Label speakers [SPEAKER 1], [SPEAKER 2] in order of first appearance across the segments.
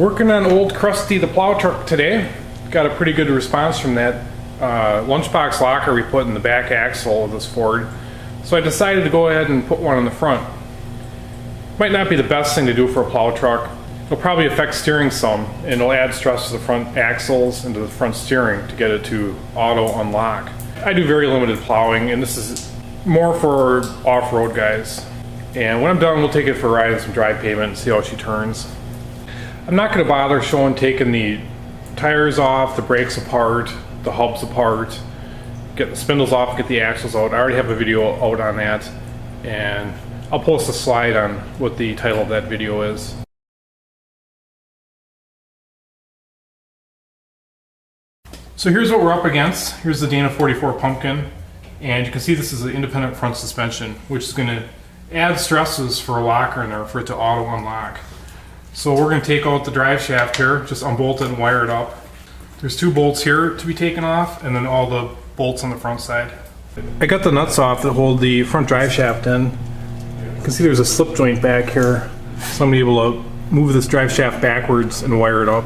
[SPEAKER 1] Working on old Krusty the plow truck today. Got a pretty good response from that lunchbox locker we put in the back axle of this Ford. So I decided to go ahead and put one on the front. Might not be the best thing to do for a plow truck. It'll probably affect steering some, and it'll add stress to the front axles and to the front steering to get it to auto unlock. I do very limited plowing, and this is more for off-road guys. And when I'm done, we'll take it for a ride on some dry pavement and see how she turns. I'm not going to bother taking the tires off, the brakes apart, the hubs apart, get the spindles off, get the axles out. I already have a video out on that, and I'll post a slide on what the title of that video is. So here's what we're up against. Here's the Dana 44 pumpkin, and you can see this is an independent front suspension, which is going to add stresses for a locker in there for it to auto unlock. So we're going to take out the drive shaft here, just unbolt it and wire it up. There's two bolts here to be taken off, and then all the bolts on the front side. I got the nuts off that hold the front drive shaft in. You can see there's a slip joint back here, so I'm going to be able to move this drive shaft backwards and wire it up.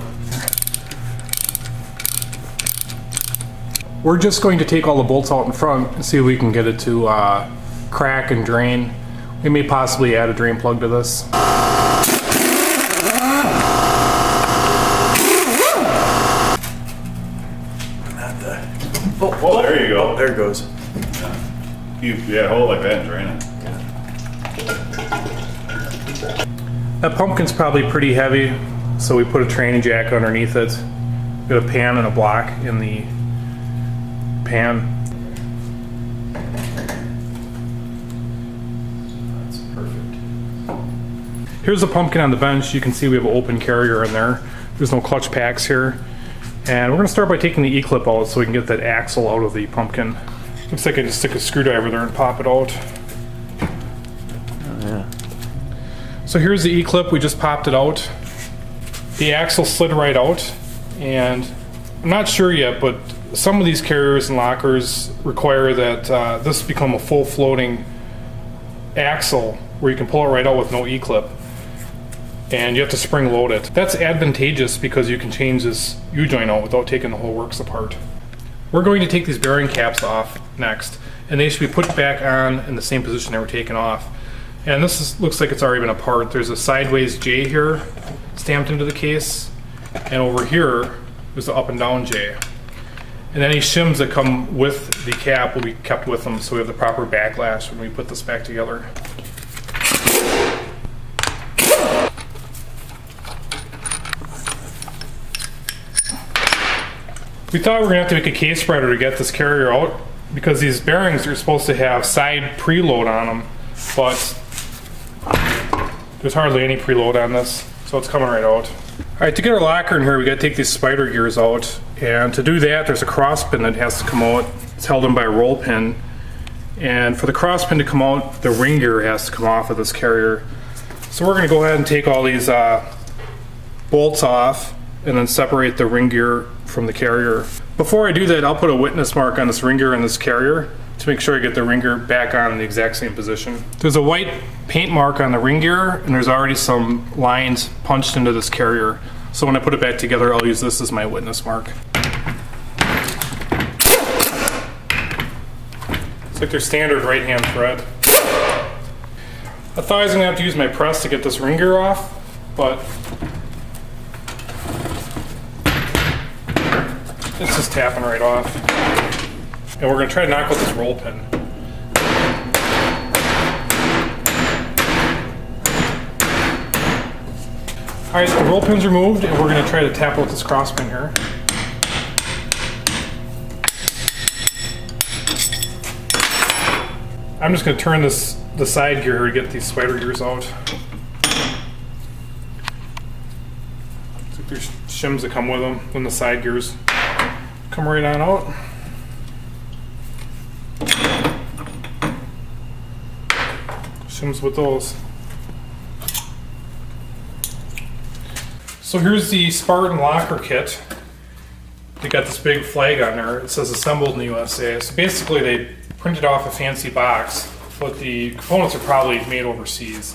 [SPEAKER 1] We're just going to take all the bolts out in front and see if we can get it to crack and drain. We may possibly add a drain plug to this.
[SPEAKER 2] Oh, there you go.
[SPEAKER 3] Oh, there it goes.
[SPEAKER 2] Yeah, hold it like that and drain it.
[SPEAKER 1] That pumpkin's probably pretty heavy, so we put a training jack underneath it. Got a pan and a block in the pan.
[SPEAKER 2] That's perfect.
[SPEAKER 1] Here's the pumpkin on the bench. You can see we have an open carrier in there. There's no clutch packs here. And we're going to start by taking the E-clip out so we can get that axle out of the pumpkin. Looks like I just stick a screwdriver there and pop it out.
[SPEAKER 3] Oh, yeah.
[SPEAKER 1] So here's the E-clip. We just popped it out. The axle slid right out, and I'm not sure yet, but some of these carriers and lockers require that this become a full floating axle where you can pull it right out with no E-clip. And you have to spring load it. That's advantageous because you can change this U-joint out without taking the whole works apart. We're going to take these bearing caps off next, and they should be put back on in the same position they were taken off. And looks like it's already been apart. There's a sideways J here stamped into the case, and over here there's the up and down J. And any shims that come with the cap will be kept with them, so we have the proper backlash when we put this back together. We thought we were going to have to make a case spreader to get this carrier out because these bearings are supposed to have side preload on them, but there's hardly any preload on this, so it's coming right out. Alright, to get our locker in here, we got to take these spider gears out, and to do that there's a cross pin that has to come out. It's held in by a roll pin, and for the cross pin to come out, the ring gear has to come off of this carrier. So we're going to go ahead and take all these bolts off and then separate the ring gear from the carrier. Before I do that, I'll put a witness mark on this ring gear and this carrier to make sure I get the ring gear back on in the exact same position. There's a white paint mark on the ring gear, and there's already some lines punched into this carrier. So when I put it back together, I'll use this as my witness mark. It's like their standard right hand thread. I thought I was gonna have to use my press to get this ring gear off, but it's just tapping right off. And we're going to try to knock out this roll pin. Alright, so the roll pin's removed, and we're going to try to tap out this cross pin here. I'm just going to turn the side gear here to get these spider gears out. Looks like there's shims that come with them when the side gears come right on out. Shims with those. So here's the Spartan Locker Kit. They got this big flag on there. It says assembled in the USA. So basically they printed off a fancy box, but the components are probably made overseas.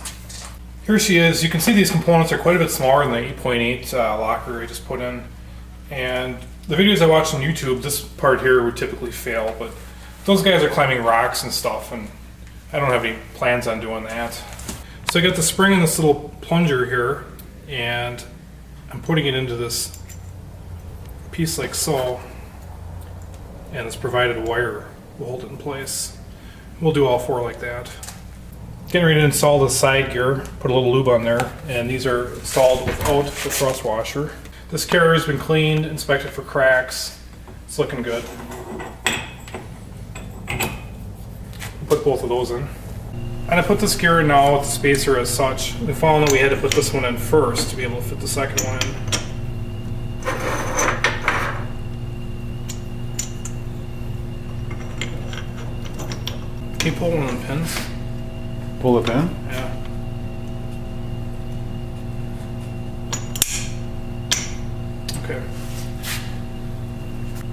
[SPEAKER 1] Here she is. You can see these components are quite a bit smaller than the 8.8 locker I just put in. And the videos I watch on YouTube, this part here would typically fail, but those guys are climbing rocks and stuff, and I don't have any plans on doing that. So I got the spring in this little plunger here, and I'm putting it into this piece like so, and this provided wire will hold it in place. We'll do all four like that. Getting ready to install the side gear, put a little lube on there, and these are installed without the thrust washer. This carrier has been cleaned, inspected for cracks. It's looking good. Put both of those in. And I put this gear in now with the spacer as such. We found that we had to put this one in first to be able to fit the second one in. Can you pull one of the pins?
[SPEAKER 2] Pull the pin?
[SPEAKER 1] Yeah. Okay.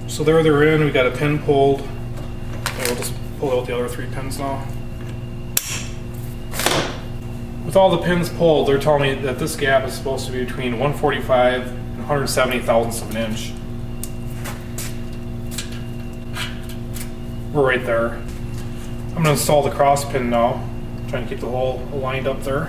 [SPEAKER 1] So there they're in. We got a pin pulled. And we'll just pull out the other 3 pins now. With all the pins pulled, they're telling me that this gap is supposed to be between 145 and 170 thousandths of an inch. We're right there. I'm going to install the cross pin now. Trying to keep the hole aligned up there.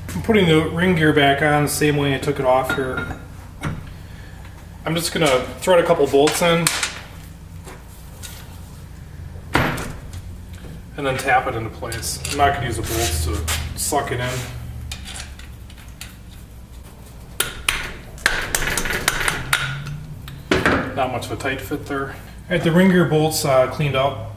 [SPEAKER 1] I'm putting the ring gear back on the same way I took it off here. I'm just going to thread a couple bolts in and then tap it into place. I'm not going to use the bolts to suck it in. Not much of a tight fit there. All right, the ring gear bolts cleaned up,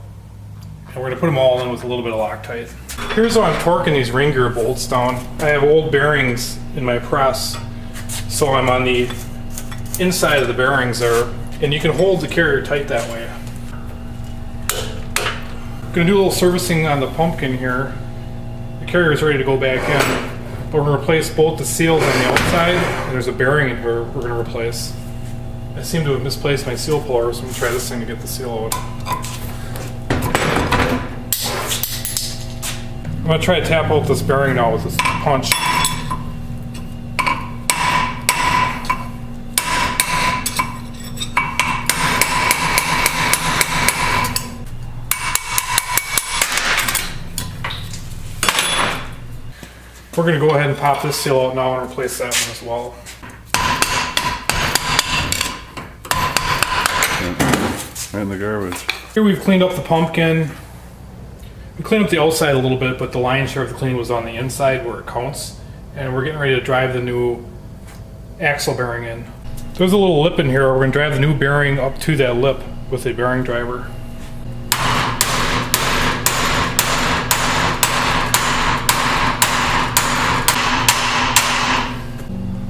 [SPEAKER 1] and we're going to put them all in with a little bit of Loctite. Here's how I'm torquing these ring gear bolts down. I have old bearings in my press, so I'm on the inside of the bearings there, and you can hold the carrier tight that way. I'm going to do a little servicing on the pumpkin here. The carrier is ready to go back in, but we're going to replace both the seals on the outside, and there's a bearing in here we're going to replace. I seem to have misplaced my seal puller, so I'm going to try this thing to get the seal out. I'm going to try to tap out this bearing now with this punch. We're going to go ahead and pop this seal out now and replace that one as well.
[SPEAKER 2] Right in the garbage.
[SPEAKER 1] Here we've cleaned up the pumpkin. We cleaned up the outside a little bit, but the lion's share of the cleaning was on the inside where it counts. And we're getting ready to drive the new axle bearing in. There's a little lip in here. We're going to drive the new bearing up to that lip with a bearing driver.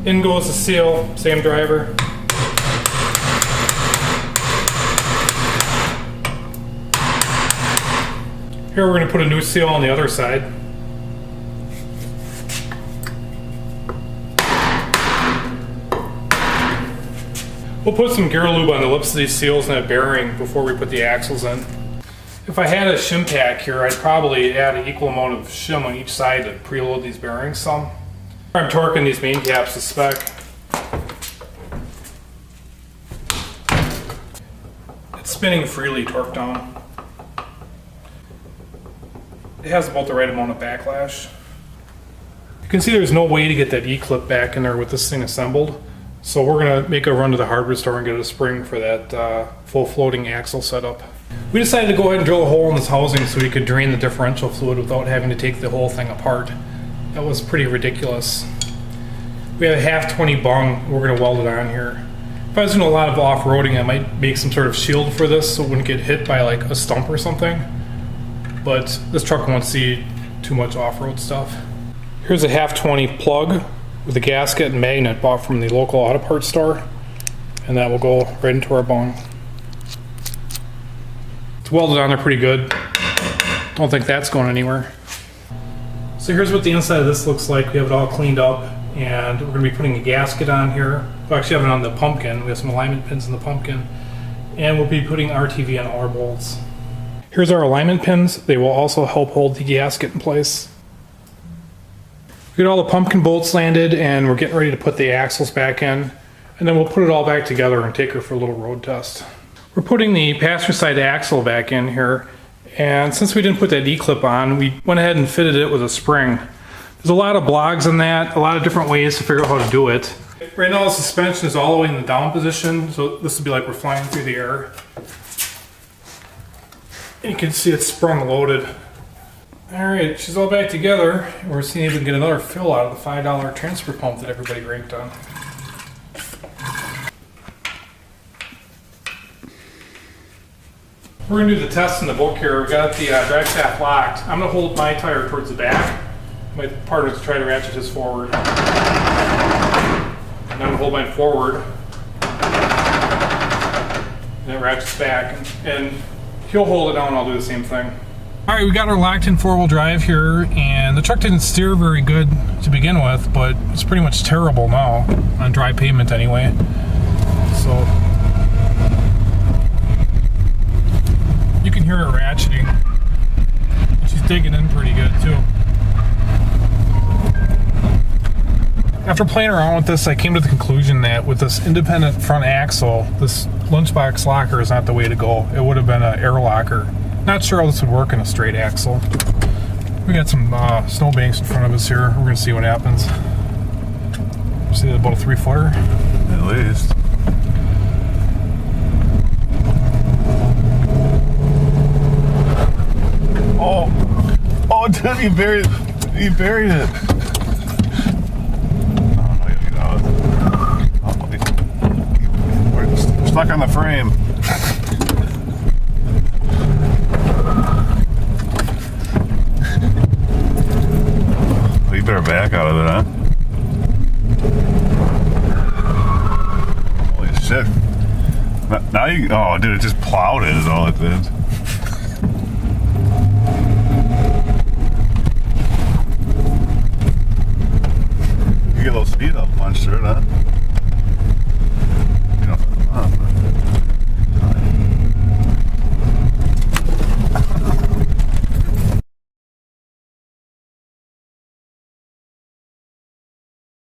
[SPEAKER 1] In goes the seal, same driver. Here we're going to put a new seal on the other side. We'll put some gear lube on the lips of these seals and that bearing before we put the axles in. If I had a shim pack here, I'd probably add an equal amount of shim on each side to preload these bearings some. I'm torquing these main caps to spec. It's spinning freely torqued down. It has about the right amount of backlash. You can see there's no way to get that E-clip back in there with this thing assembled. So we're going to make a run to the hardware store and get a spring for that full floating axle setup. We decided to go ahead and drill a hole in this housing so we could drain the differential fluid without having to take the whole thing apart. That was pretty ridiculous. We have a half 20 bung. We're going to weld it on here. If I was doing a lot of off-roading, I might make some sort of shield for this so it wouldn't get hit by like a stump or something. But this truck won't see too much off-road stuff. Here's a half 20 plug with a gasket and magnet bought from the local auto parts store. and that will go right into our bung. It's welded on there pretty good. Don't think that's going anywhere. So here's what the inside of this looks like. We have it all cleaned up, and we're going to be putting a gasket on here. We actually have it on the pumpkin. We have some alignment pins in the pumpkin, and we'll be putting RTV on all our bolts. Here's our alignment pins. They will also help hold the gasket in place. We got all the pumpkin bolts landed, and we're getting ready to put the axles back in, and then we'll put it all back together and take her for a little road test. We're putting the passenger side axle back in here, and since we didn't put that E-clip on, we went ahead and fitted it with a spring. There's a lot of blogs on that, a lot of different ways to figure out how to do it. Right now the suspension is all the way in the down position, so this would be like we're flying through the air. And you can see it's sprung loaded. Alright, she's all back together. We're seeing if we can get another fill out of the $5 transfer pump that everybody ranked on. We're going to do the test in the book here. We got the drag shaft locked. I'm going to hold my tire towards the back. My partner's try to ratchet his forward. And I'm going to hold mine forward. And it ratchets back. And he'll hold it down and I'll do the same thing. Alright, we got her locked in four-wheel drive here, and the truck didn't steer very good to begin with, but it's pretty much terrible now, on dry pavement anyway. So you can hear her ratcheting. She's digging in pretty good too. After playing around with this, I came to the conclusion that with this independent front axle, this lunchbox locker is not the way to go. It would have been an air locker. Not sure how this would work in a straight axle. We got some snowbanks in front of us here. We're gonna see what happens. See about a 3-footer?
[SPEAKER 2] At least. Oh, dude, you buried it. We're stuck on the frame. You better back out of it, huh? Holy shit. Now you... Oh, dude, it just plowed it is all it did. You get a little speed up punch through it, huh?